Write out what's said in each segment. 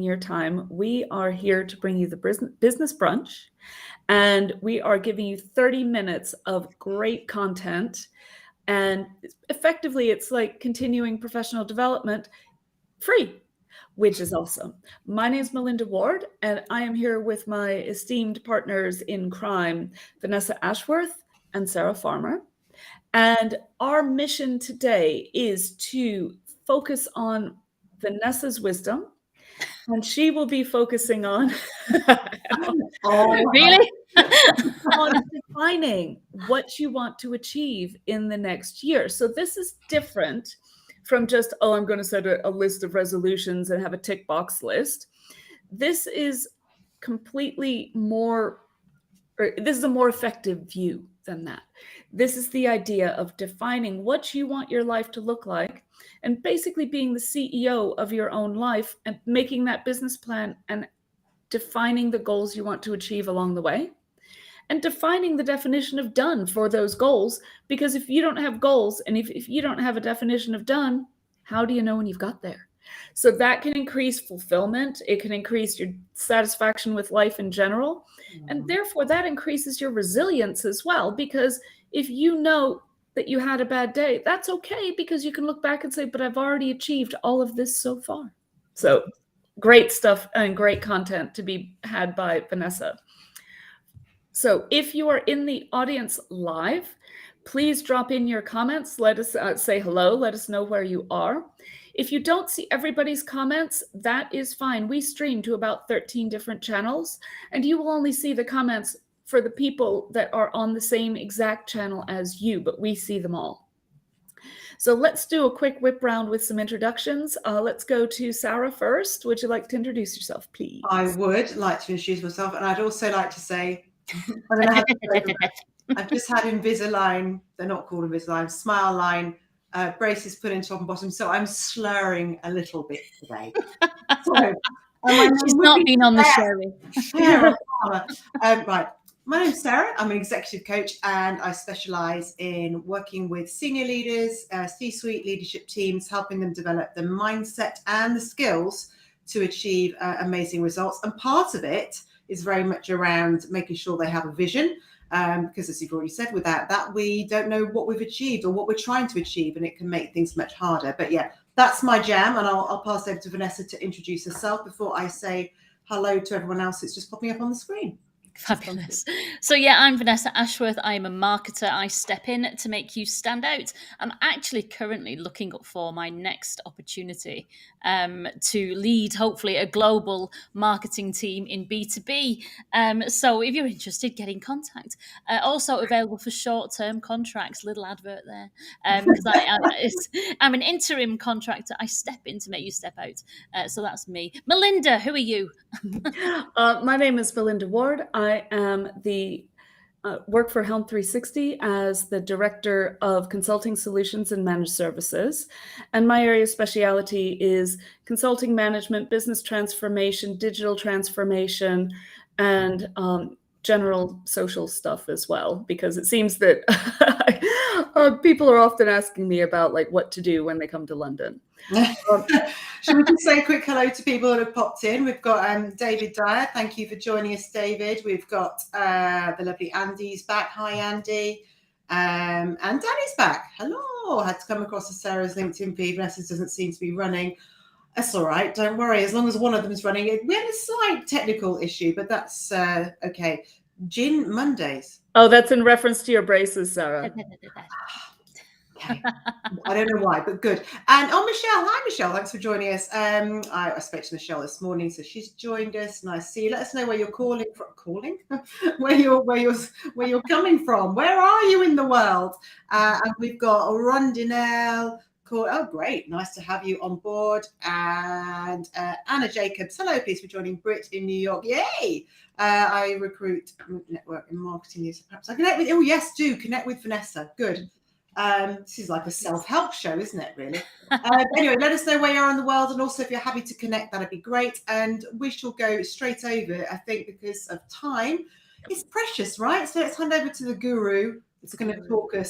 your time. We are here to bring you the Business Brunch, and we are giving you 30 minutes of great content. And effectively, it's like continuing professional development free, which is awesome. My name is Melinda Ward, and I am here with my esteemed partners in crime, Vanessa Ashworth and Sarah Farmer. And our mission today is to focus on Vanessa's wisdom, and she will be focusing on Really? on defining what you want to achieve in the next year. So this is different from just, oh, I'm going to set a list of resolutions and have a tick box list. This is completely more, or this is a more effective view than that. This is the idea of defining what you want your life to look like and basically being the CEO of your own life and making that business plan and defining the goals you want to achieve along the way and defining the definition of done for those goals. Because if you don't have goals and if you don't have a definition of done, how do you know when you've got there? So that can increase fulfillment. It can increase your satisfaction with life in general. And therefore that increases your resilience as well. Because if you know that you had a bad day, that's okay, because you can look back and say, but I've already achieved all of this so far. So great stuff and great content to be had by Vanessa. So if you are in the audience live, please drop in your comments. Let us say hello. Let us know where you are. If you don't see everybody's comments, that is fine. We stream to about 13 different channels, and you will only see the comments for the people that are on the same exact channel as you, but we see them all. So let's do a quick whip round with some introductions. Let's go to Sarah first. Would you like to introduce yourself, please? I would like to introduce myself, and I'd also like to say, I've just had Invisalign. They're not called Invisalign, Smile Line braces put in top and bottom, so I'm slurring a little bit today. So, she's not been on the show. Right. My name's Sarah. I'm an executive coach, and I specialize in working with senior leaders, C-suite leadership teams, helping them develop the mindset and the skills to achieve amazing results. And part of it is very much around making sure they have a vision, because as you've already said, without that, we don't know what we've achieved or what we're trying to achieve, and it can make things much harder. But yeah, that's my jam, and I'll pass over to Vanessa to introduce herself before I say hello to everyone else that's just popping up on the screen. Fabulous. So yeah, I'm Vanessa Ashworth. I am a marketer. I step in to make you stand out. I'm actually currently looking for my next opportunity to lead, hopefully, a global marketing team in B2B. So if you're interested, get in contact. Also available for short-term contracts. Little advert there. Because I'm an interim contractor. I step in to make you step out. So that's me. Melinda, who are you? My name is Melinda Ward. I am the work for Helm 360 as the Director of Consulting Solutions and Managed Services. And my area of speciality is consulting management, business transformation, digital transformation, and general social stuff as well, because it seems that people are often asking me about like what to do when they come to London. Should we just say a quick hello to people that have popped in? We've got David Dyer. Thank you for joining us, David. We've got the lovely Andy's back. Hi, Andy. And Danny's back. Hello. I had to come across Sarah's LinkedIn feed. Vanessa doesn't seem to be running. That's all right. Don't worry. As long as one of them is running. We had a slight technical issue, but that's okay. Gin Mondays. Oh, that's in reference to your braces, Sarah. Okay. I don't know why, but good. And Michelle. Hi, Michelle. Thanks for joining us. I spoke to Michelle this morning, so she's joined us. Nice to see you. Let us know where you're calling from. where you're coming from. Where are you in the world? And we've got Rondinelle. Oh, great. Nice to have you on board. And Anna Jacobs. Hello, please for joining. Brit in New York. Yay. I recruit network and marketing news. Perhaps I connect with. Oh, yes, do connect with Vanessa. Good. This is like a self-help show, isn't it, really? Anyway, let us know where you are in the world, and also if you're happy to connect, that'd be great. And we shall go straight over, I think, because of time. It's precious, right? So let's hand over to the guru. It's going to talk to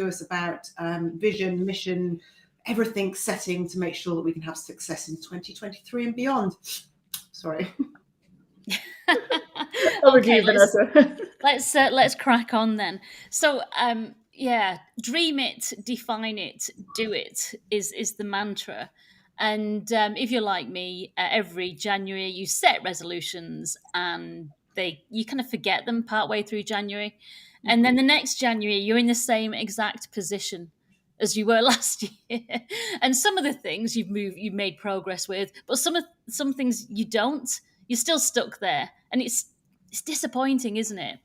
us about vision, mission, everything setting to make sure that we can have success in 2023 and beyond. Sorry. Over to Okay, you, Vanessa. let's crack on then. So yeah, dream it, define it, do it is the mantra. And if you're like me, every January you set resolutions and you kind of forget them partway through January, and then the next January you're in the same exact position as you were last year. And some of the things you've made progress with, but some things you don't. You're still stuck there, and it's disappointing, isn't it?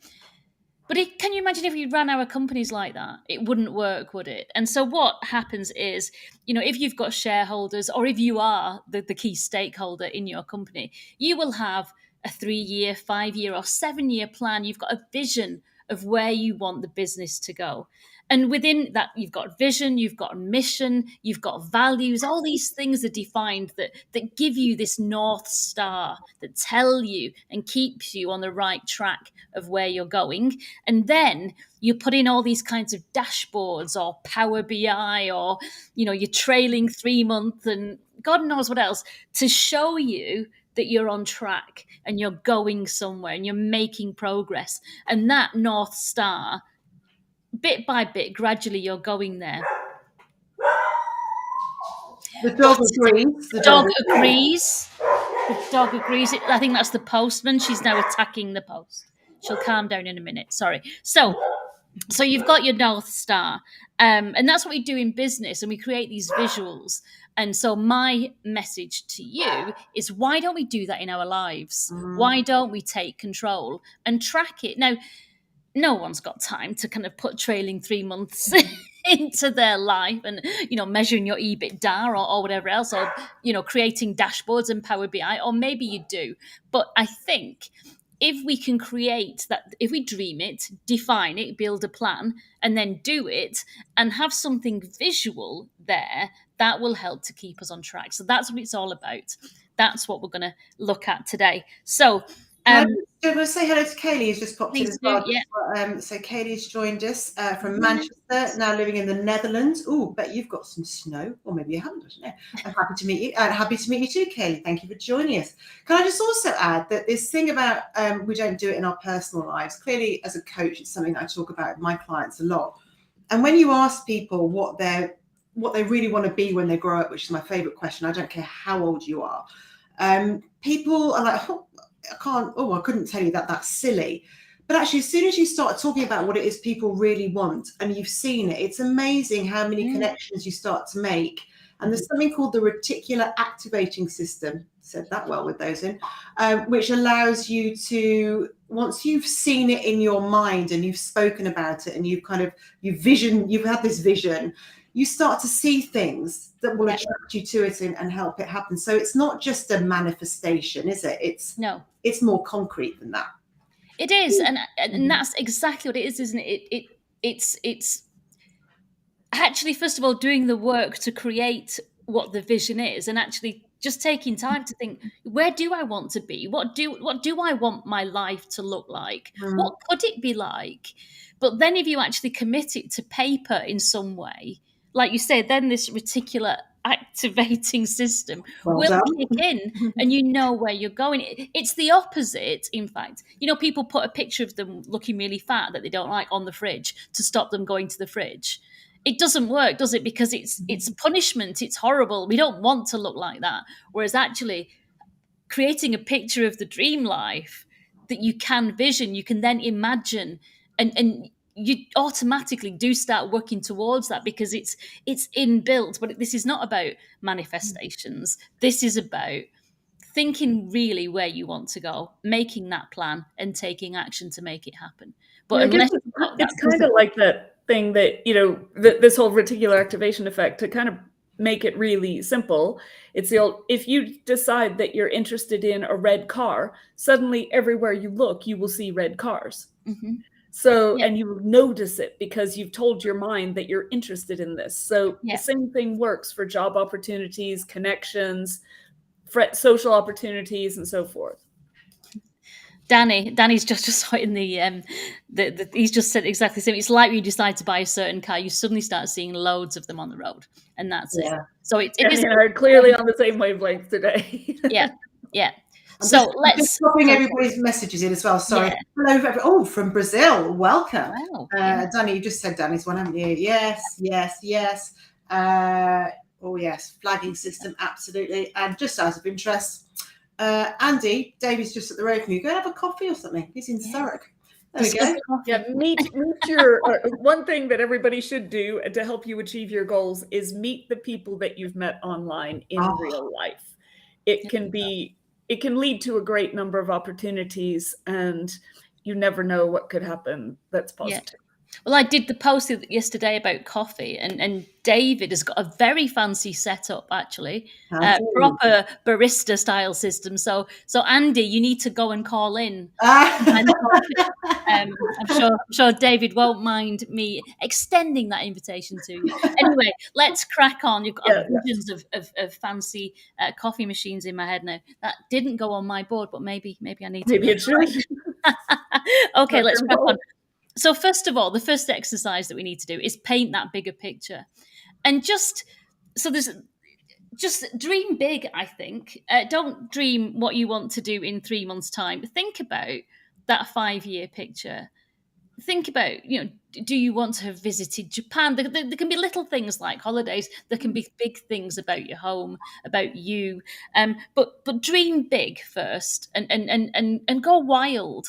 But can you imagine if we ran our companies like that? It wouldn't work, would it? And so what happens is, if you've got shareholders or if you are the key stakeholder in your company, you will have a 3-year, 5-year or 7-year plan. You've got a vision of where you want the business to go. And within that, you've got vision, you've got mission, you've got values. All these things are defined that give you this North Star, that tell you and keeps you on the right track of where you're going. And then you put in all these kinds of dashboards or Power BI or, your trailing 3-month and God knows what else to show you that you're on track and you're going somewhere and you're making progress. And that North Star, bit by bit, gradually you're going there. The dog agrees. The dog agrees. The dog agrees. I think that's the postman. She's now attacking the post. She'll calm down in a minute. Sorry. So you've got your North Star. And that's what we do in business. And we create these visuals. And so my message to you is, why don't we do that in our lives? Why don't we take control and track it? Now, no one's got time to kind of put trailing 3 months into their life and, measuring your EBITDA or whatever else, or, creating dashboards and Power BI, or maybe you do. But I think if we can create that, if we dream it, define it, build a plan, and then do it and have something visual there, that will help to keep us on track. So that's what it's all about. That's what we're going to look at today. So, I want to say hello to Kaylee, who's just popped in as well. Yeah. So Kaylee's joined us from Manchester, now living in the Netherlands. Oh, bet you've got some snow, or maybe you haven't. I don't know. I'm happy to meet you. Happy to meet you too, Kaylee. Thank you for joining us. Can I just also add that this thing about we don't do it in our personal lives. Clearly, as a coach, it's something I talk about with my clients a lot. And when you ask people what they really want to be when they grow up, which is my favourite question, I don't care how old you are, people are like, I couldn't tell you that. That's silly. But actually, as soon as you start talking about what it is people really want and you've seen it, it's amazing how many connections you start to make. And there's something called the reticular activating system, said that well with those in, which allows you to, once you've seen it in your mind and you've spoken about it and you've had this vision, you start to see things that will attract you to it and help it happen. So it's not just a manifestation, is it? It's more concrete than that. It is, and that's exactly what it is, isn't it? It's actually, first of all, doing the work to create what the vision is, and actually just taking time to think, where do I want to be? What do I want my life to look like? What could it be like? But then if you actually commit it to paper in some way, like you say, then this reticular activating system will kick in and you know where you're going. It's the opposite, in fact. People put a picture of them looking really fat that they don't like on the fridge to stop them going to the fridge. It doesn't work, does it? Because it's punishment. It's horrible. We don't want to look like that. Whereas actually creating a picture of the dream life that you can vision, you can then imagine, and you automatically do start working towards that because it's inbuilt. But this is not about manifestations. This is about thinking really where you want to go, making that plan and taking action to make it happen. But it's kind of like that thing that, this whole reticular activation effect, to kind of make it really simple. It's the old, if you decide that you're interested in a red car, suddenly everywhere you look, you will see red cars. So, and you notice it because you've told your mind that you're interested in this. So the same thing works for job opportunities, connections, social opportunities, and so forth. Danny's just in the he's just said exactly the same. It's like when you decide to buy a certain car, you suddenly start seeing loads of them on the road, and that's it. So it is clearly on the same wavelength today. Yeah. I'm So just popping everybody's messages in as well. Sorry. Yeah. Hello, from Brazil. Welcome. Wow. Yeah. Danny, you just said Danny's one, haven't you? Yes. Yes. Oh, yes. Flagging system, absolutely. And just out of interest, Andy, David's just at the road from you. Go and have a coffee or something. He's in Surrey. There we go. Yeah, meet your one thing that everybody should do to help you achieve your goals is meet the people that you've met online in real life. It can lead to a great number of opportunities, and you never know what could happen that's positive. Well, I did the post yesterday about coffee, and David has got a very fancy setup, actually, proper barista style system. So Andy, you need to go and call in. I'm sure David won't mind me extending that invitation to you. Anyway, let's crack on. You've got visions of fancy coffee machines in my head now. That didn't go on my board, but maybe I need to. Maybe it should. Okay, let's crack on. So first of all, the first exercise that we need to do is paint that bigger picture. And just dream big, I think. Don't dream what you want to do in 3 months' time. Think about that 5-year picture. Think about, do you want to have visited Japan? There can be little things like holidays. There can be big things about your home, about you. But dream big first and go wild.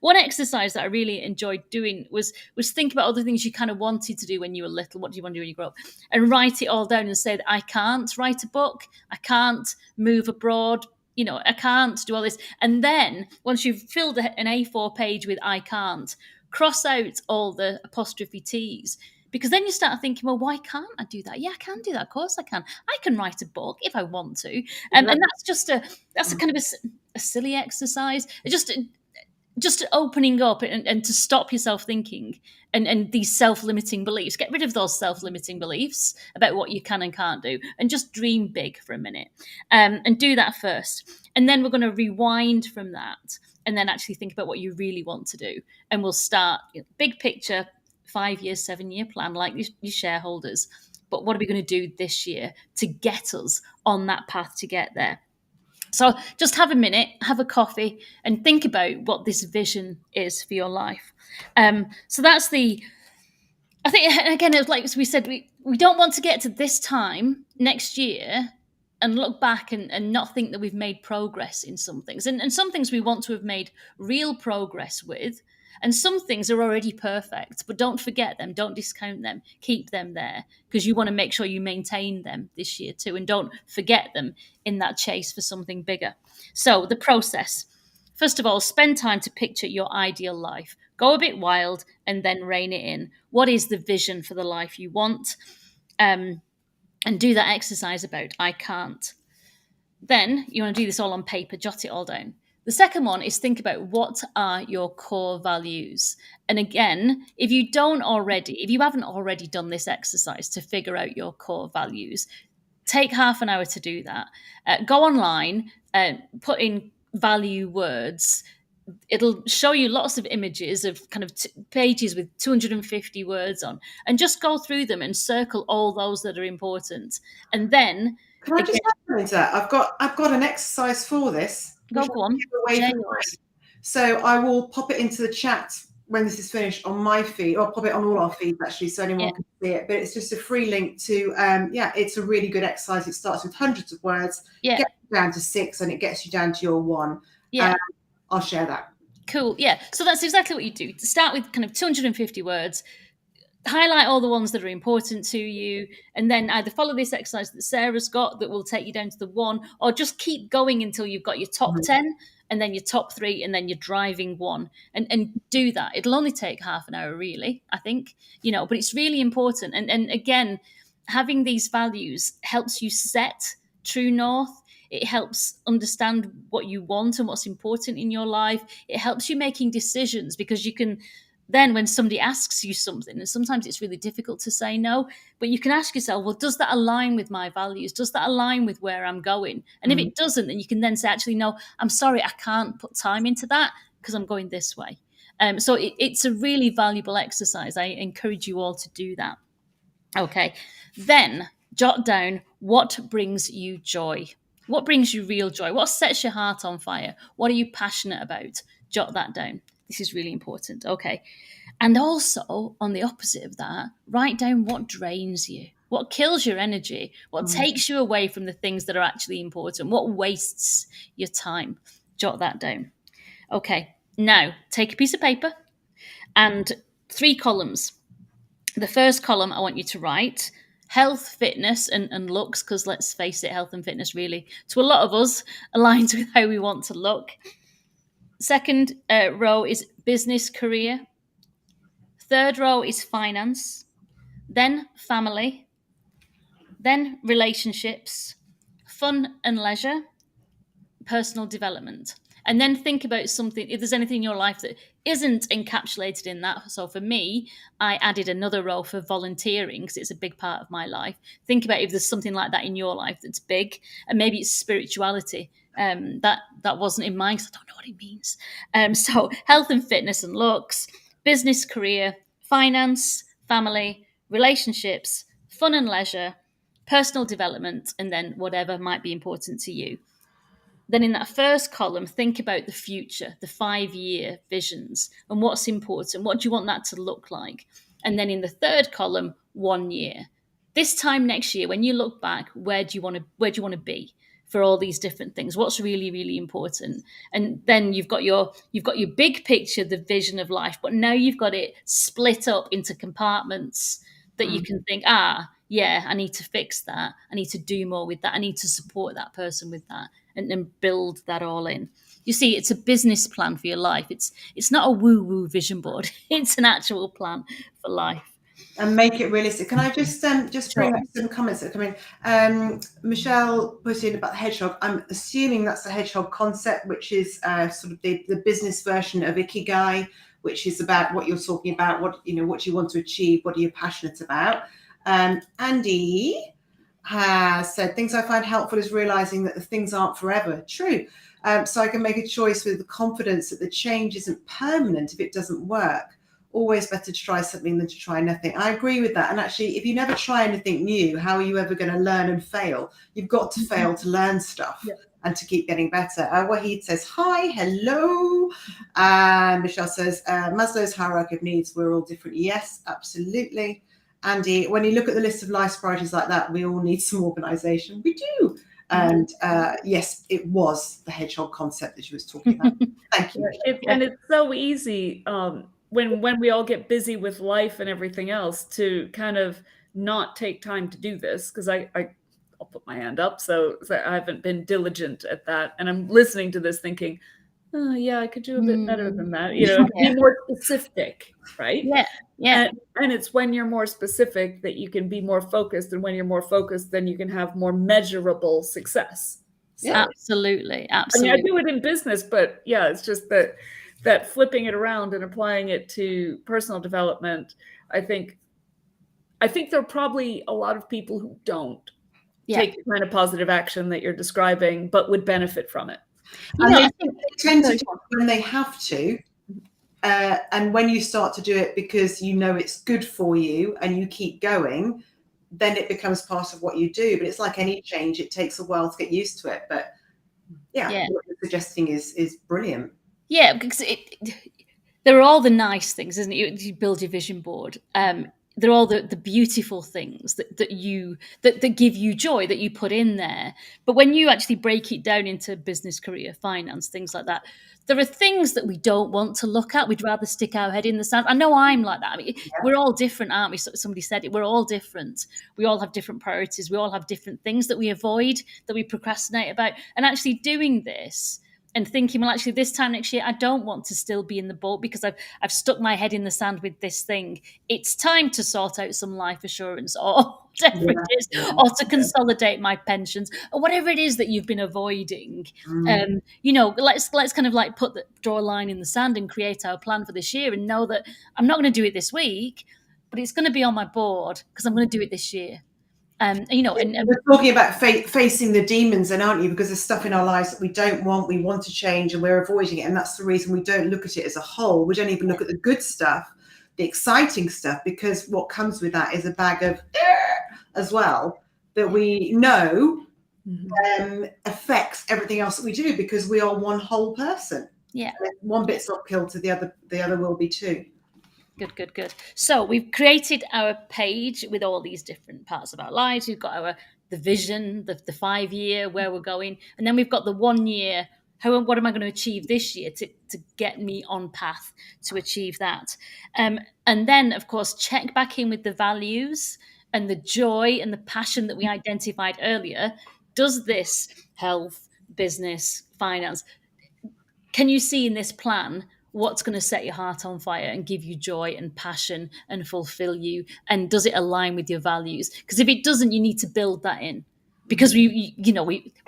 One exercise that I really enjoyed doing was think about all the things you kind of wanted to do when you were little. What do you want to do when you grow up? And write it all down and say that I can't write a book. I can't move abroad. I can't do all this. And then once you've filled an A4 page with I can't, cross out all the apostrophe T's, because then you start thinking, well, why can't I do that? Yeah, I can do that. Of course I can. I can write a book if I want to. And that's a kind of a silly exercise. Just opening up and to stop yourself thinking and these self-limiting beliefs. Get rid of those self-limiting beliefs about what you can and can't do, and just dream big for a minute, and do that first. And then we're going to rewind from that and then actually think about what you really want to do. And we'll start big picture, 5-year, 7-year plan, like your shareholders. But what are we going to do this year to get us on that path to get there? So just have a minute, have a coffee, and think about what this vision is for your life. So that's I think, again, it's like we said, we don't want to get to this time next year and look back and not think that we've made progress in some things. And some things we want to have made real progress with. And some things are already perfect, but don't forget them. Don't discount them. Keep them there, because you want to make sure you maintain them this year too. And don't forget them in that chase for something bigger. So the process. First of all, spend time to picture your ideal life. Go a bit wild and then rein it in. What is the vision for the life you want? And do that exercise about I can't. Then you want to do this all on paper, jot it all down. The second one is think about what are your core values. And again, if you haven't already done this exercise to figure out your core values, take half an hour to do that. Go online, put in value words. It'll show you lots of images of kind of pages with 250 words on, and just go through them and circle all those that are important. And then, can I just add into that? I've got an exercise for this. Go on. So I will pop it into the chat when this is finished on my feed, or pop it on all our feeds actually, so anyone can see it. But it's just a free link to it's a really good exercise. It starts with hundreds of words, gets you down to 6, and it gets you down to your 1. I'll share that. Cool. Yeah. So that's exactly what you do. Start with kind of 250 words, highlight all the ones that are important to you, and then either follow this exercise that Sarah's got that will take you down to the 1, or just keep going until you've got your top 10 and then your top 3 and then your driving 1, and do that. It'll only take half an hour, really, I think, but it's really important. And again, having these values helps you set true north. It helps understand what you want and what's important in your life. It helps you making decisions, because you can then, when somebody asks you something, and sometimes it's really difficult to say no, but you can ask yourself, well, does that align with my values? Does that align with where I'm going? And if it doesn't, then you can then say, actually, no, I'm sorry, I can't put time into that because I'm going this way. So it's a really valuable exercise. I encourage you all to do that. Okay. Then jot down what brings you joy. What brings you real joy? What sets your heart on fire? What are you passionate about? Jot that down. This is really important. Okay. And also, on the opposite of that, write down what drains you, what kills your energy, what takes you away from the things that are actually important, what wastes your time. Jot that down. Okay. Now, take a piece of paper and 3 columns. The first column, I want you to write health, fitness, and looks, because let's face it, health and fitness really, to a lot of us, aligns with how we want to look. Second row is business, career. Third row is finance, then family, then relationships, fun and leisure, personal development. And then think about something, if there's anything in your life that isn't encapsulated in that. So for me, I added another row for volunteering because it's a big part of my life. Think about if there's something like that in your life that's big, and maybe it's spirituality. That wasn't in mine because I don't know what it means. So health and fitness and looks, business, career, finance, family, relationships, fun and leisure, personal development, and then whatever might be important to you. Then in that first column, think about the future, the 5-year visions, and what's important. What do you want that to look like? And then in the third column, 1 year. This time next year, when you look back, where do you want to be for all these different things? What's really, really important? And then you've got your big picture, the vision of life, but now you've got it split up into compartments that you can think, yeah, I need to fix that. I need to do more with that. I need to support that person with that, and then build that all in. You see, it's a business plan for your life. It's not a woo-woo vision board. It's an actual plan for life. And make it realistic. Can I just bring up some comments that come in? Michelle put in about the hedgehog. I'm assuming that's the hedgehog concept, which is sort of the business version of Ikigai, which is about what you're talking about, what you want to achieve, what are you passionate about. Andy has said, things I find helpful is realizing that the things aren't forever. True. So I can make a choice with the confidence that the change isn't permanent if it doesn't work. Always better to try something than to try nothing. I agree with that. And actually, if you never try anything new, how are you ever going to learn and fail? You've got to fail to learn stuff and to keep getting better. Wahid says, hi, hello. And Michelle says, Maslow's hierarchy of needs, we're all different. Yes, absolutely. Andy, when you look at the list of life priorities like that, we all need some organization. We do. And yes, it was the hedgehog concept that she was talking about. Thank you. And it's so easy when we all get busy with life and everything else to kind of not take time to do this, because I'll put my hand up. So I haven't been diligent at that. And I'm listening to this thinking, oh, yeah, I could do a bit better than that. Be more specific, right? Yeah. And it's when you're more specific that you can be more focused. And when you're more focused, then you can have more measurable success. So, absolutely. I mean, I do it in business, but yeah, it's just that flipping it around and applying it to personal development. I think there are probably a lot of people who don't take the kind of positive action that you're describing, but would benefit from it. And they tend to do it when they have to. And when you start to do it because it's good for you and you keep going, then it becomes part of what you do. But it's like any change, it takes a while to get used to it. But what you're suggesting is brilliant. Yeah, because there are all the nice things, isn't it? You build your vision board. They're all the beautiful things that give you joy, that you put in there. But when you actually break it down into business, career, finance, things like that, there are things that we don't want to look at. We'd rather stick our head in the sand. I know I'm like that. I mean, we're all different, aren't we? Somebody said it. We're all different. We all have different priorities. We all have different things that we avoid, that we procrastinate about. And actually doing this and thinking, well, actually, this time next year, I don't want to still be in the boat because I've stuck my head in the sand with this thing. It's time to sort out some life assurance or whatever it is, or to consolidate my pensions or whatever it is that you've been avoiding. Let's kind of like draw a line in the sand and create our plan for this year and know that I'm not going to do it this week, but it's going to be on my board because I'm going to do it this year. And we're talking about facing the demons, then, aren't you? Because there's stuff in our lives that we don't want, we want to change, and we're avoiding it. And that's the reason we don't look at it as a whole. We don't even look at the good stuff, the exciting stuff, because what comes with that is a bag of as well that we know affects everything else that we do, because we are one whole person. Yeah. And if one bit's not killed to the other will be too. Good. So we've created our page with all these different parts of our lives. We've got the vision, the 5 year, where we're going, and then we've got the 1 year. What am I going to achieve this year to get me on path to achieve that? And then, of course, check back in with the values and the joy and the passion that we identified earlier. Does this health, business, finance? Can you see in this plan what's going to set your heart on fire and give you joy and passion and fulfill you? And does it align with your values? Because if it doesn't, you need to build that in, because we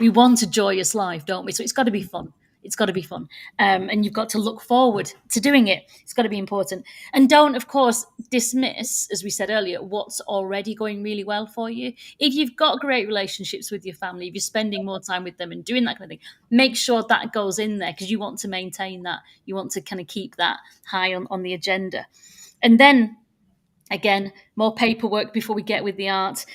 want a joyous life, don't we? So it's got to be fun. It's got to be fun. And you've got to look forward to doing it. It's got to be important. And don't, of course, dismiss, as we said earlier, what's already going really well for you. If you've got great relationships with your family, if you're spending more time with them and doing that kind of thing, make sure that goes in there, because you want to maintain that. You want to kind of keep that high on the agenda. And then, again, more paperwork before we get with the art.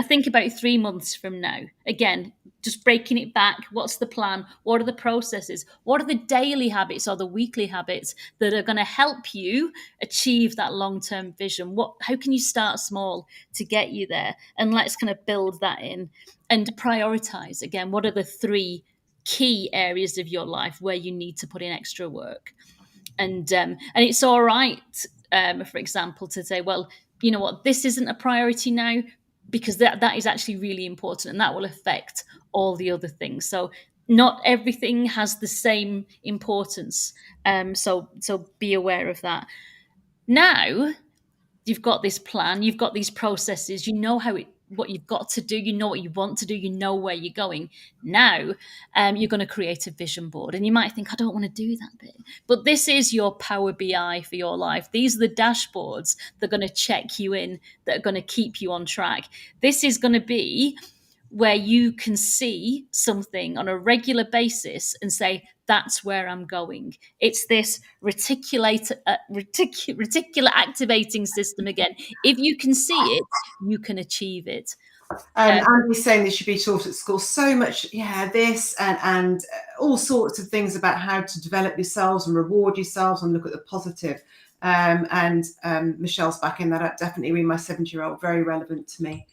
Think about 3 months from now. Again, just breaking it back. What's the plan? What are the processes? What are the daily habits or the weekly habits that are going to help you achieve that long-term vision? How can you start small to get you there? And let's kind of build that in and prioritize. Again, what are the 3 key areas of your life where you need to put in extra work? And it's all right, for example, to say, well, you know what, this isn't a priority now, because that is actually really important, and that will affect all the other things. So not everything has the same importance. So be aware of that. Now you've got this plan, you've got these processes, you know what you've got to do, you know what you want to do, you know where you're going. Now you're going to create a vision board, and you might think, I don't want to do that bit, but this is your Power BI for your life. These are the dashboards that are going to check you in, that are going to keep you on track. This is going to be where you can see something on a regular basis and say, that's where I'm going. It's this reticular activating system again. If you can see it, you can achieve it. Andy's saying this should be taught at school. So much, this and all sorts of things about how to develop yourselves and reward yourselves and look at the positive. Michelle's backing that up. Definitely read my 70-year-old. Very relevant to me.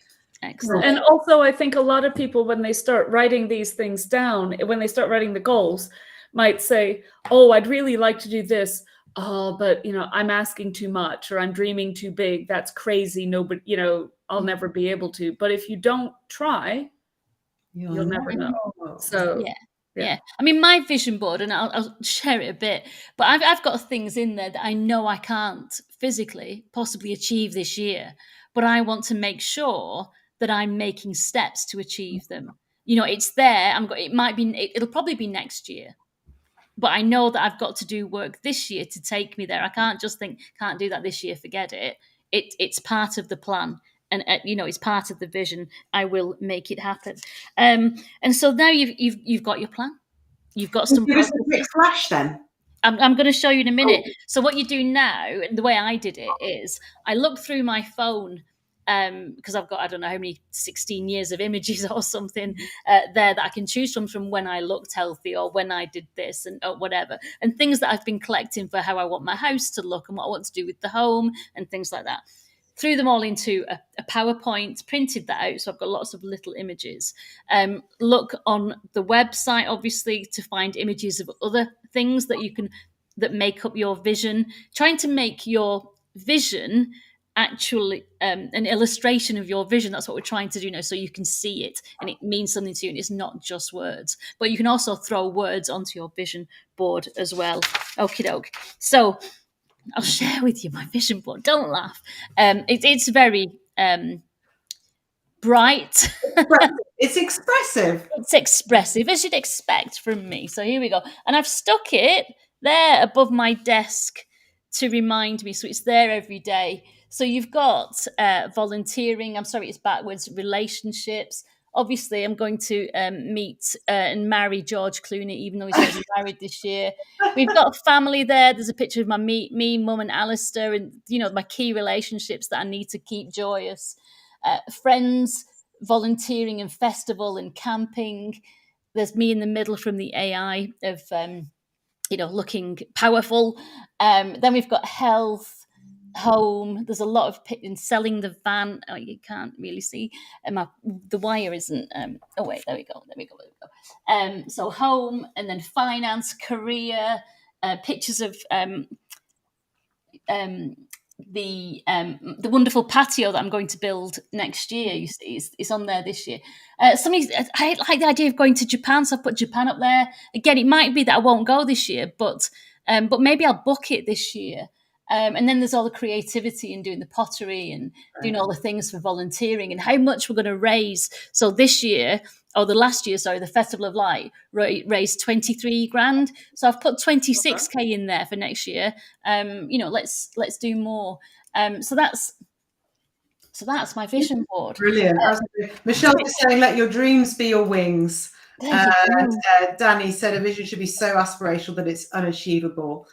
Excellent. And also, I think a lot of people, when they start writing these things down, when they start writing the goals, might say, oh, I'd really like to do this. Oh, but, I'm asking too much, or I'm dreaming too big. That's crazy. Nobody, I'll never be able to. But if you don't try, you'll never know. So, yeah. I mean, my vision board, and I'll share it a bit, but I've got things in there that I know I can't physically possibly achieve this year, but I want to make sure that I'm making steps to achieve them. It's there. It'll probably be next year, but I know that I've got to do work this year to take me there. I can't just think, can't do that this year, forget it. It's part of the plan. And it's part of the vision. I will make it happen. And so now you've got your plan. You've got some. Give us a quick flash then. I'm going to show you in a minute. Oh. So what you do now, and the way I did it is, I look through my phone because I've got, I don't know how many, 16 years of images or something there that I can choose from when I looked healthy, or when I did this, and or whatever, and things that I've been collecting for how I want my house to look and what I want to do with the home and things like that. Threw them all into a PowerPoint, printed that out, so I've got lots of little images. Look on the website, obviously, to find images of other things that make up your vision. Trying to make your vision actually an illustration of your vision. That's what we're trying to do now, so you can see it and it means something to you, and it's not just words. But you can also throw words onto your vision board as well. Okie doke. So I'll share with you my vision board. Don't laugh. It's very bright. It's expressive. It's expressive, as you'd expect from me. So here we go. And I've stuck it there above my desk to remind me. So it's there every day. So you've got volunteering. I'm sorry, it's backwards. Relationships. Obviously, I'm going to meet and marry George Clooney, even though he's already married this year. We've got family there. There's a picture of me, Mum, and Alistair, and my key relationships that I need to keep joyous. Friends, volunteering and festival and camping. There's me in the middle from the AI of, looking powerful. Then we've got health, home. There's a lot of in selling the van. Oh, you can't really see. The wire isn't. Oh wait, there we go. So home, and then finance, career, pictures of the wonderful patio that I'm going to build next year. You see, it's on there this year. I like the idea of going to Japan, so I've put Japan up there. Again, it might be that I won't go this year, but maybe I'll book it this year. And then there's all the creativity and doing the pottery and doing all the things for volunteering and how much we're going to raise. So this year, or the last year, sorry, the Festival of Light raised 23 grand. So I've put 26k in there for next year. Let's do more. So that's my vision board. Brilliant. Michelle is saying, let your dreams be your wings. And Danny said a vision should be so aspirational that it's unachievable.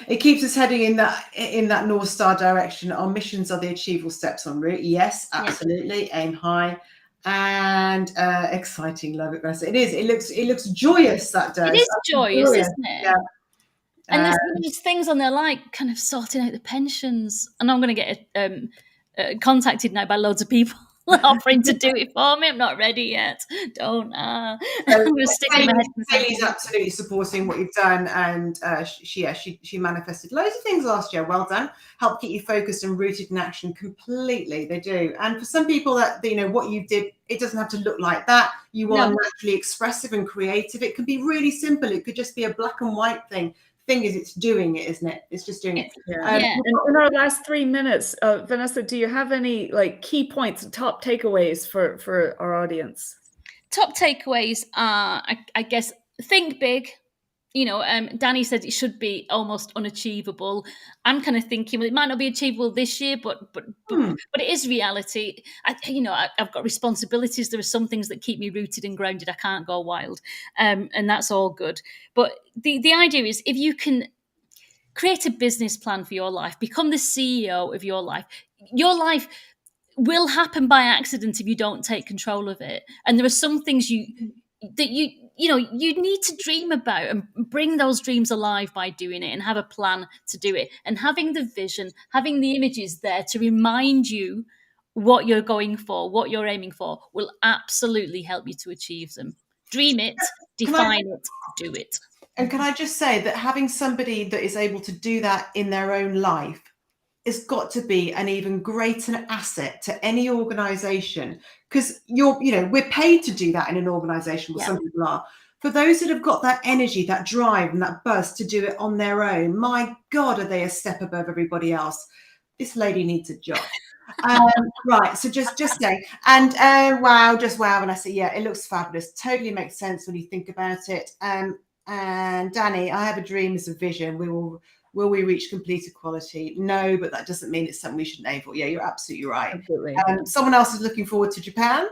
It keeps us heading in that North Star direction. Our missions are the achievable steps on route. Yes, absolutely. Aim high and exciting. Love it, Vanessa. It is. It looks joyous that day. It is joyous, isn't it? Yeah. And there's things on there like kind of sorting out the pensions. And I'm going to get contacted now by loads of people offering to do it for me. I'm not ready yet. I'm going to stick my head. Haley's absolutely supporting what you've done, and she manifested loads of things last year. Well done. Help keep you focused and rooted in action completely. They do. And for some people, that what you did, it doesn't have to look like that. You are naturally expressive and creative. It can be really simple. It could just be a black and white thing. Thing is, it's doing it, isn't it? It's just doing it. In our last 3 minutes, Vanessa, do you have any key points, top takeaways for our audience? Top takeaways are, I guess, think big. Danny said it should be almost unachievable. I'm kind of thinking, well, it might not be achievable this year, but it is reality. I've got responsibilities. There are some things that keep me rooted and grounded. I can't go wild, and that's all good. But the idea is, if you can create a business plan for your life, become the CEO of your life will happen by accident if you don't take control of it. And there are some things you need to dream about and bring those dreams alive by doing it and have a plan to do it. And having the vision, having the images there to remind you what you're going for, what you're aiming for, will absolutely help you to achieve them. Dream it, define it, do it. And can I just say that having somebody that is able to do that in their own life has got to be an even greater asset to any organization, because we're paid to do that in an organization. Well, some people are. For those that have got that energy, that drive and that buzz to do it on their own, my God, are they a step above everybody else? This lady needs a job. Right, so just saying. And wow, Vanessa, it looks fabulous. Totally makes sense when you think about it. And Danny, I have a dream, it's a vision. Will we reach complete equality? No, but that doesn't mean it's something we shouldn't aim for. Yeah, you're absolutely right. Absolutely. Someone else is looking forward to Japan.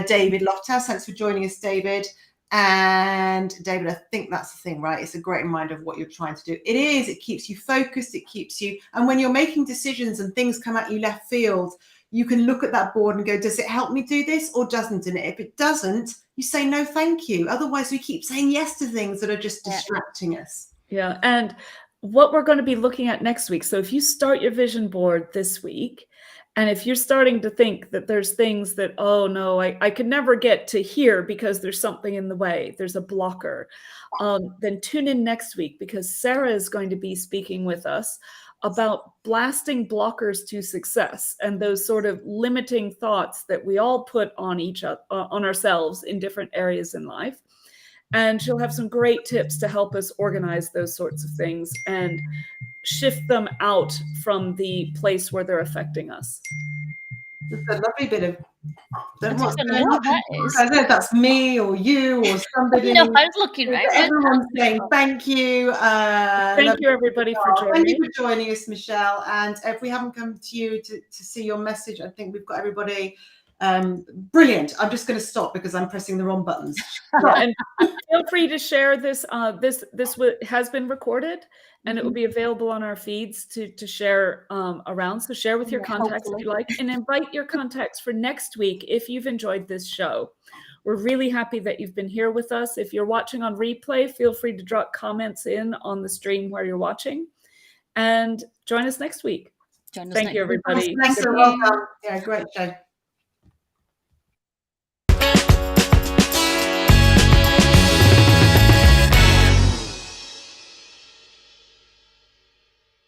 David Lofthouse, thanks for joining us, David. And David, I think that's the thing, right? It's a great reminder of what you're trying to do. It is. It keeps you focused. It keeps you. And when you're making decisions and things come at you left field, you can look at that board and go, does it help me do this or doesn't it? If it doesn't, you say, no, thank you. Otherwise, we keep saying yes to things that are just distracting us. Yeah. And what we're going to be looking at next week. So if you start your vision board this week, and if you're starting to think that there's things that, oh no, I could never get to here because there's something in the way, there's a blocker, then tune in next week, because Sarah is going to be speaking with us about blasting blockers to success and those sort of limiting thoughts that we all put on on ourselves in different areas in life. And she'll have some great tips to help us organize those sorts of things and shift them out from the place where they're affecting us. It's a lovely bit of. I don't know what that is. I don't know if that's me or you or somebody. No, I was looking right. Everyone's saying thank you. Thank you, everybody, for joining. Thank you for joining us, Michelle. And if we haven't come to you to see your message, I think we've got everybody. Brilliant. I'm just going to stop because I'm pressing the wrong buttons. And feel free to share this. This has been recorded, and it will be available on our feeds to share around. So share with your contacts if you like, and invite your contacts for next week if you've enjoyed this show. We're really happy that you've been here with us. If you're watching on replay, feel free to drop comments in on the stream where you're watching, and join us next week. Join us Thank next you, week. everybody. Thanks, well done. Yeah, great show.